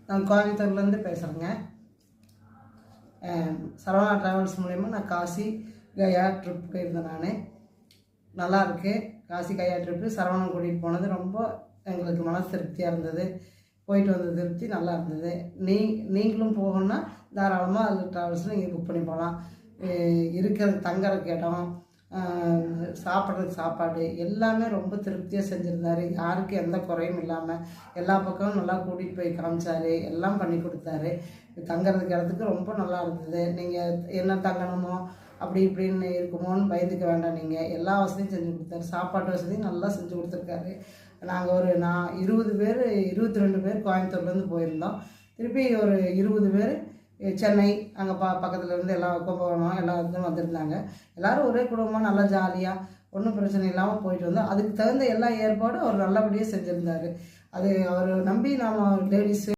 நான் கோயம்புத்தூர்லேருந்து பேசுகிறேங்க. சரவணா ட்ராவல்ஸ் மூலயமா நான் காசி கயா ட்ரிப் போயிருந்தேன். நான் நல்லாயிருக்கு. காசி கயா ட்ரிப்பு சரவணன் கூட்டிகிட்டு போனது ரொம்ப எங்களுக்கு மனசு திருப்தியாக இருந்தது. போயிட்டு வந்த திருப்தி நல்லா இருந்தது. நீங்களும் போகணுன்னா தாராளமாக அதில் ட்ராவல்ஸில் நீங்கள் புக் பண்ணி போகலாம். இருக்கிறது தங்குறதுக்கு இடம், சாப்பிட்றதுக்கு சாப்பாடு எல்லாமே ரொம்ப திருப்தியாக செஞ்சுருந்தார். யாருக்கும் எந்த குறையும் இல்லாமல் எல்லா பக்கமும் நல்லா கூட்டிகிட்டு போய் காமிச்சார், எல்லாம் பண்ணி கொடுத்தாரு. தங்குறதுக்கு இடத்துக்கு ரொம்ப நல்லா இருந்தது. நீங்கள் என்ன தங்கணுமோ அப்படி இப்படின்னு இருக்குமோன்னு பயந்துக்க வேண்டாம். நீங்கள் எல்லா வசதியும் செஞ்சு கொடுத்தாரு. சாப்பாட்டு வசதியும் நல்லா செஞ்சு கொடுத்துருக்காரு. நாங்கள் நான் 22 பேர் கோயம்புத்தூர்லேருந்து போயிருந்தோம். திருப்பி ஒரு 20 பேர் சென்னை அங்கே பக்கத்தில் இருந்து எல்லா கும்பகோணம் எல்லா இதுவும் வந்திருந்தாங்க. எல்லோரும் ஒரே குடும்பமாக நல்லா ஜாலியாக ஒன்றும் பிரச்சனை இல்லாமல் போயிட்டு வந்தோம். அதுக்கு தகுந்த எல்லா ஏற்பாடும் அவர் நல்லபடியாக செஞ்சுருந்தார். அது அவர் நம்பி நாம் லேடிஸு